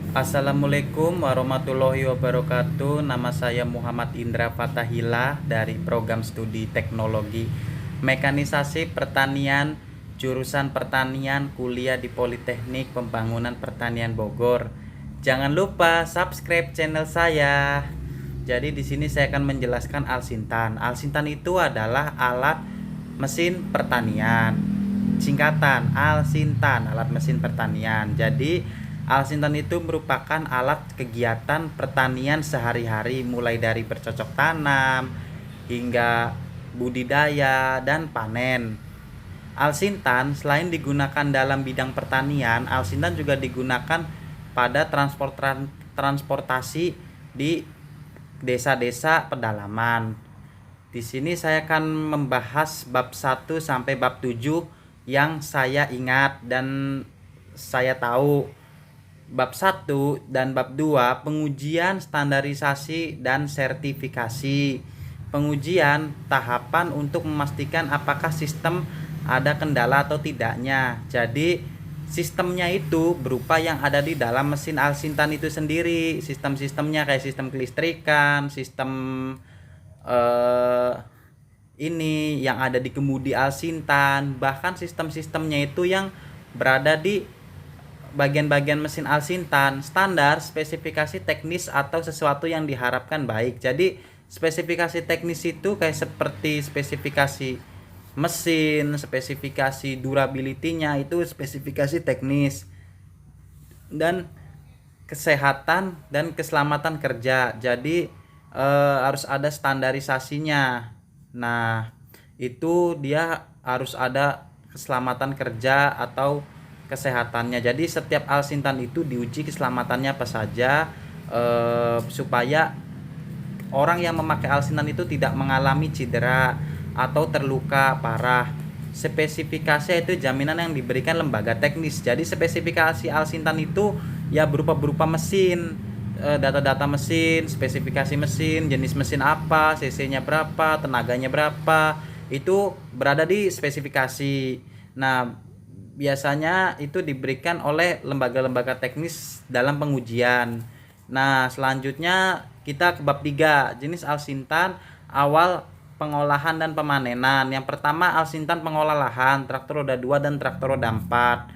Assalamualaikum warahmatullahi wabarakatuh. Nama saya Muhammad Indra Fatahillah dari program studi teknologi mekanisasi pertanian jurusan pertanian kuliah di Politeknik Pembangunan Pertanian Bogor. Jangan lupa subscribe channel saya. Jadi di sini saya akan menjelaskan Alsintan. Alsintan itu adalah alat mesin pertanian. Singkatan Alsintan, alat mesin pertanian. Jadi Alsintan itu merupakan alat kegiatan pertanian sehari-hari, mulai dari bercocok tanam hingga budidaya dan panen. Alsintan selain digunakan dalam bidang pertanian, Alsintan juga digunakan pada transportasi di desa-desa pedalaman. Di sini saya akan membahas bab 1 sampai bab 7 yang saya ingat dan saya tahu. Bab 1 dan bab 2 pengujian, standarisasi dan sertifikasi. Pengujian tahapan untuk memastikan apakah sistem ada kendala atau tidaknya. Jadi sistemnya itu berupa yang ada di dalam mesin Alsintan itu sendiri. Sistem-sistemnya kayak sistem kelistrikan, sistem ini yang ada di kemudi Alsintan, bahkan sistem-sistemnya itu yang berada di bagian-bagian mesin Alsintan, standar, spesifikasi teknis atau sesuatu yang diharapkan baik. Jadi spesifikasi teknis itu kayak seperti spesifikasi mesin, spesifikasi durability-nya itu spesifikasi teknis, dan kesehatan dan keselamatan kerja. Jadi harus ada standarisasinya. Nah, itu dia harus ada keselamatan kerja atau kesehatannya. Jadi setiap Alsintan itu diuji keselamatannya apa saja, supaya orang yang memakai Alsintan itu tidak mengalami cedera atau terluka parah. Spesifikasi itu jaminan yang diberikan lembaga teknis. Jadi spesifikasi Alsintan itu ya berupa mesin, data-data mesin, spesifikasi mesin, jenis mesin apa, cc-nya berapa, tenaganya berapa, itu berada di spesifikasi. Nah, biasanya itu diberikan oleh lembaga-lembaga teknis dalam pengujian. Nah, selanjutnya kita ke bab 3, jenis Alsintan awal pengolahan dan pemanenan. Yang pertama Alsintan pengolah lahan, traktor roda 2 dan traktor roda 4.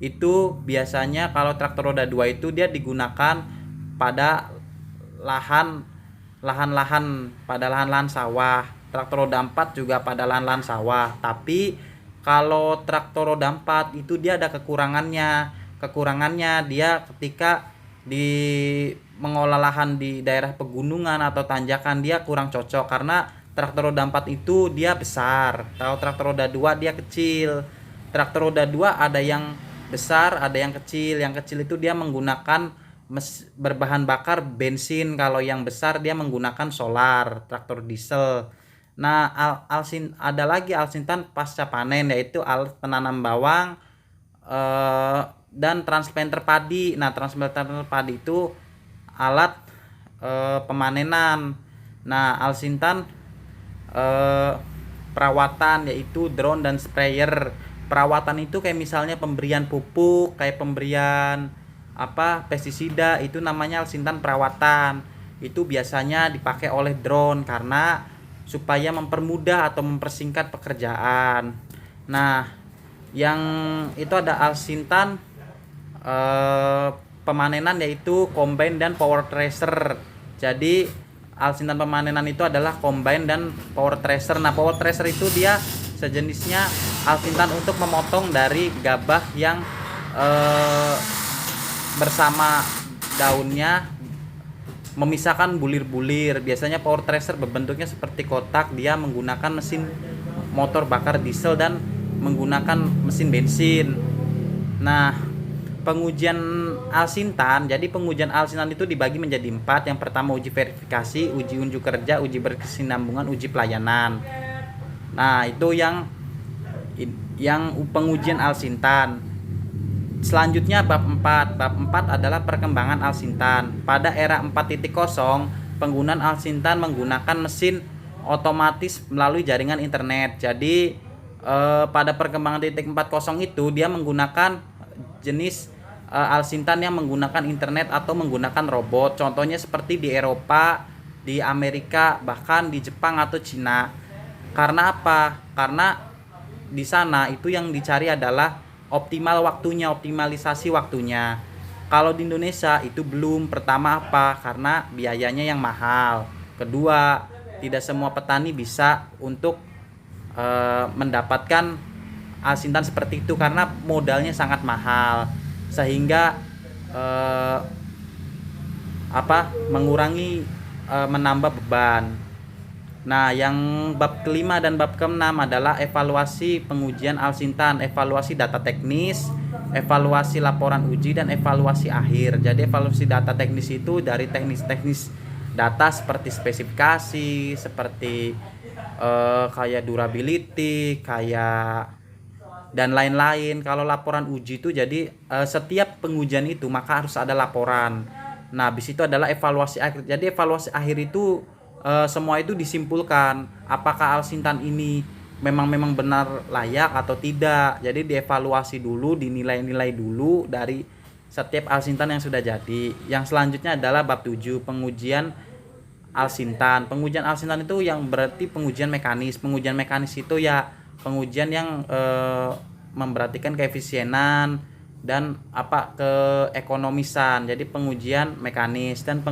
Itu biasanya kalau traktor roda 2 itu dia digunakan pada lahan-lahan sawah. Traktor roda 4 juga pada lahan-lahan sawah. Tapi kalau traktor roda 4 itu dia ada kekurangannya. Kekurangannya dia ketika di mengolah lahan di daerah pegunungan atau tanjakan dia kurang cocok, karena traktor roda 4 itu dia besar. Kalau traktor roda 2 dia kecil. Traktor roda 2 ada yang besar, ada yang kecil. Yang kecil itu dia menggunakan berbahan bakar bensin. Kalau yang besar dia menggunakan solar, traktor diesel. Nah, ada lagi Alsintan pasca panen, yaitu alat penanam bawang dan transplanter padi. Nah, transplanter padi itu alat pemanenan. Nah, Alsintan perawatan yaitu drone dan sprayer. Perawatan itu kayak misalnya pemberian pupuk, kayak pemberian pestisida, itu namanya Alsintan perawatan. Itu biasanya dipakai oleh drone karena supaya mempermudah atau mempersingkat pekerjaan. Nah, yang itu ada Alsintan pemanenan yaitu combine dan power thresher. Jadi Alsintan pemanenan itu adalah combine dan power thresher. Nah, power thresher itu dia sejenisnya Alsintan untuk memotong dari gabah yang bersama daunnya, memisahkan bulir-bulir. Biasanya power thresher berbentuknya seperti kotak, dia menggunakan mesin motor bakar diesel dan menggunakan mesin bensin. Nah, pengujian Alsintan, jadi pengujian Alsintan itu dibagi menjadi 4. Yang pertama uji verifikasi, uji unjuk kerja, uji berkesinambungan, uji pelayanan. Nah, itu yang pengujian Alsintan. Selanjutnya bab 4. Bab 4 adalah perkembangan Alsintan. Pada era 4.0, penggunaan Alsintan menggunakan mesin otomatis melalui jaringan internet. Jadi pada perkembangan 4.0 itu dia menggunakan jenis alsintan yang menggunakan internet atau menggunakan robot. Contohnya seperti di Eropa, di Amerika, bahkan di Jepang atau Cina. Karena apa? Karena di sana itu yang dicari adalah optimal waktunya, optimalisasi waktunya. Kalau di Indonesia itu belum. Pertama apa? Karena biayanya yang mahal. Kedua, tidak semua petani bisa untuk mendapatkan alsintan seperti itu karena modalnya sangat mahal, sehingga eh, mengurangi, menambah beban. Nah, yang bab kelima dan bab keenam adalah evaluasi pengujian alsintan, evaluasi data teknis, evaluasi laporan uji, dan evaluasi akhir. Jadi evaluasi data teknis itu dari teknis-teknis data seperti spesifikasi, seperti kayak durability, kayak dan lain-lain. Kalau laporan uji itu jadi setiap pengujian itu maka harus ada laporan. Nah, habis itu adalah evaluasi akhir. Jadi evaluasi akhir itu semua itu disimpulkan apakah alsintan ini memang benar layak atau tidak. Jadi dievaluasi dulu, dinilai-nilai dulu dari setiap alsintan yang sudah jadi. Yang selanjutnya adalah bab 7, pengujian alsintan. Pengujian alsintan itu yang berarti pengujian mekanis. Pengujian mekanis itu ya pengujian yang memperhatikan keefisienan dan keekonomisan. Jadi pengujian mekanis. Dan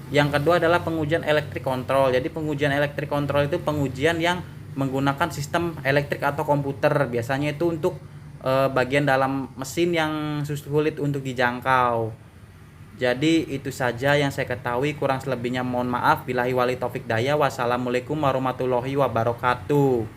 yang kedua adalah pengujian elektrik kontrol. Jadi pengujian elektrik kontrol itu pengujian yang menggunakan sistem elektrik atau komputer. Biasanya itu untuk bagian dalam mesin yang sulit untuk dijangkau. Jadi itu saja yang saya ketahui, kurang selebihnya mohon maaf. Billahi wali taufik daya. Wassalamualaikum warahmatullahi wabarakatuh.